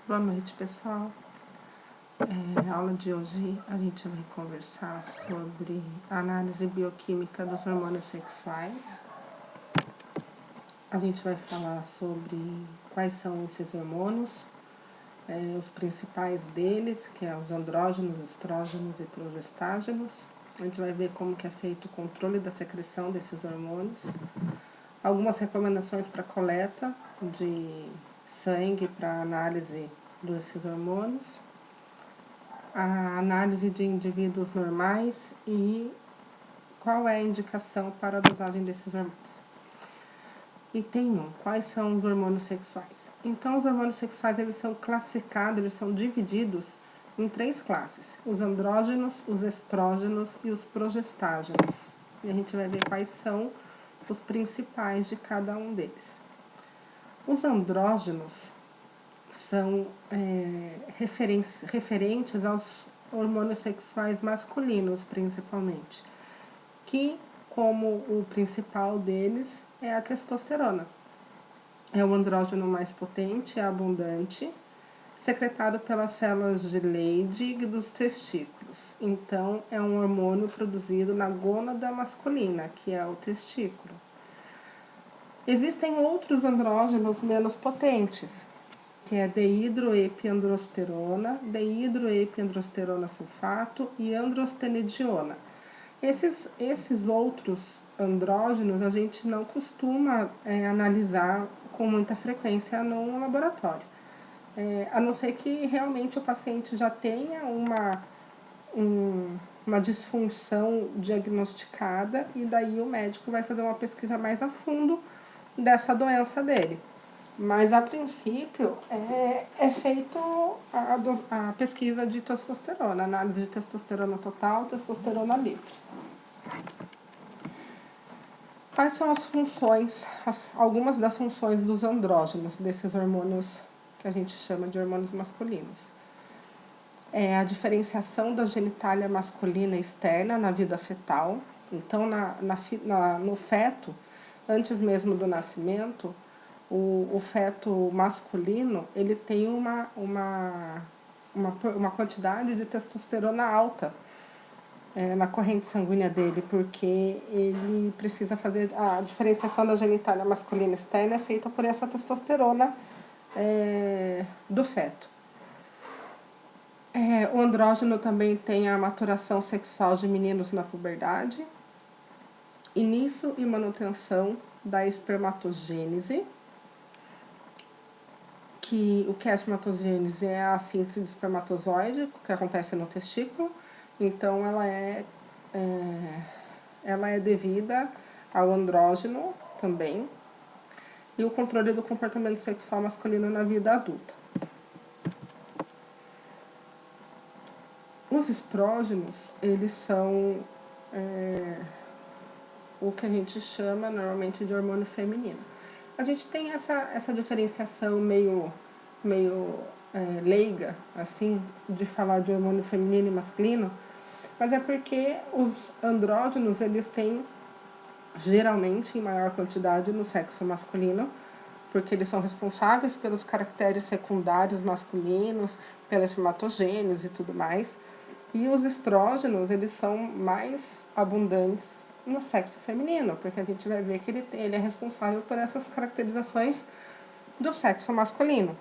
Boa noite, pessoal. Na aula de hoje a gente vai conversar sobre a análise bioquímica dos hormônios sexuais. A gente vai falar sobre quais são esses hormônios, os principais deles, que é os andrógenos, estrógenos e progestágenos. A gente vai ver como que é feito o controle da secreção desses hormônios. Algumas recomendações para coleta de sangue para análise desses hormônios, a análise de indivíduos normais e qual é a indicação para a dosagem desses hormônios. Item 1. Quais são os hormônios sexuais? Então, os hormônios sexuais eles são classificados, eles são divididos em 3 classes: os andrógenos, os estrógenos e os progestágenos. E a gente vai ver quais são os principais de cada um deles. Os andrógenos são referentes aos hormônios sexuais masculinos, principalmente, que, como o principal deles, é a testosterona. É o andrógeno mais potente e abundante, secretado pelas células de Leydig dos testículos. Então, é um hormônio produzido na gônada masculina, que é o testículo. Existem outros andrógenos menos potentes, que é dehidroepiandrosterona, dehidroepiandrosterona sulfato e androstenediona. Esses outros andrógenos a gente não costuma analisar com muita frequência no laboratório, a não ser que realmente o paciente já tenha uma disfunção diagnosticada e daí o médico vai fazer uma pesquisa mais a fundo dessa doença dele. Mas, a princípio, é feito a pesquisa de testosterona, análise de testosterona total, testosterona livre. Quais são as funções, algumas das funções dos andrógenos, desses hormônios que a gente chama de hormônios masculinos? É a diferenciação da genitália masculina externa na vida fetal. Então, no feto, antes mesmo do nascimento, o feto masculino ele tem uma quantidade de testosterona alta na corrente sanguínea dele, porque ele precisa fazer a diferenciação da genitália masculina externa é feita por essa testosterona do feto. O andrógeno também tem a maturação sexual de meninos na puberdade, início e manutenção da espermatogênese, o que é a espermatogênese? É a síntese de espermatozoide que acontece no testículo. Então, ela é devida ao andrógeno também. E o controle do comportamento sexual masculino na vida adulta. Os estrógenos, eles são o que a gente chama normalmente de hormônio feminino. A gente tem essa diferenciação meio leiga, assim, de falar de hormônio feminino e masculino, mas é porque os andrógenos, eles têm, geralmente, em maior quantidade no sexo masculino, porque eles são responsáveis pelos caracteres secundários masculinos, pela espermatogênese e tudo mais. E os estrógenos, eles são mais abundantes no sexo feminino, porque a gente vai ver que ele é responsável por essas caracterizações do sexo masculino.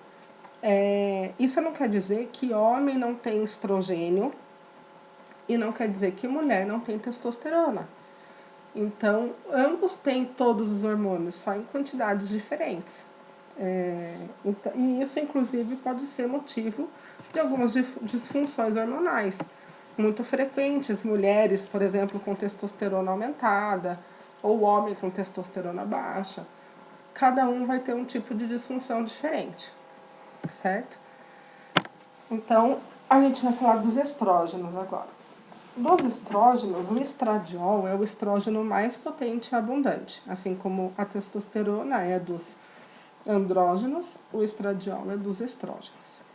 Isso não quer dizer que homem não tem estrogênio e não quer dizer que mulher não tem testosterona. Então, ambos têm todos os hormônios, só em quantidades diferentes. E isso, inclusive, pode ser motivo de algumas disfunções hormonais muito frequentes, mulheres, por exemplo, com testosterona aumentada, ou homem com testosterona baixa. Cada um vai ter um tipo de disfunção diferente, certo? Então, a gente vai falar dos estrógenos agora. Dos estrógenos, o estradiol é o estrógeno mais potente e abundante. Assim como a testosterona é dos andrógenos, o estradiol é dos estrógenos.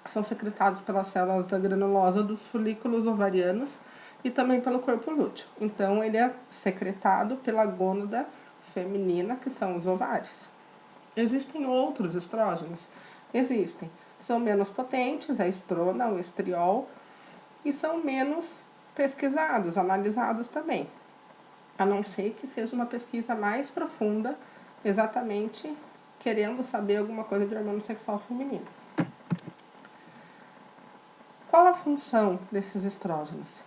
São secretados pelas células da granulosa dos folículos ovarianos e também pelo corpo lúteo. Então, ele é secretado pela gônada feminina, que são os ovários. Existem outros estrógenos? Existem. são menos potentes, a estrona, o estriol, e são menos pesquisados, analisados também, a não ser que seja uma pesquisa mais profunda, exatamente querendo saber alguma coisa de hormônio sexual feminino. Qual a função desses estrógenos?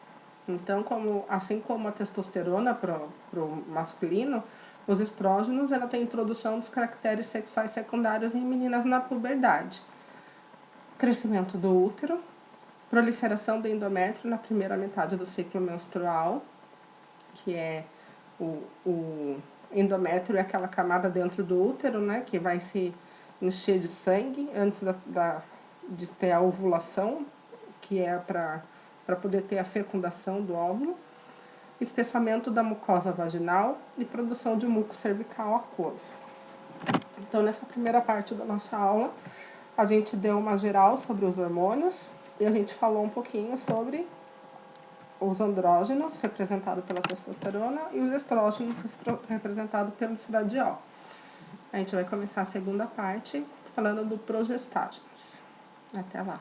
Então, assim como a testosterona para o masculino, os estrógenos ela tem introdução dos caracteres sexuais secundários em meninas na puberdade. Crescimento do útero, proliferação do endométrio na primeira metade do ciclo menstrual, que é o endométrio é aquela camada dentro do útero, né, que vai se encher de sangue antes de ter a ovulação, que é para poder ter a fecundação do óvulo, espessamento da mucosa vaginal e produção de muco cervical aquoso. Então, nessa primeira parte da nossa aula, a gente deu uma geral sobre os hormônios e a gente falou um pouquinho sobre os andrógenos, representados pela testosterona, e os estrógenos, representados pelo estradiol. A gente vai começar a segunda parte falando do progestágenos. Até lá!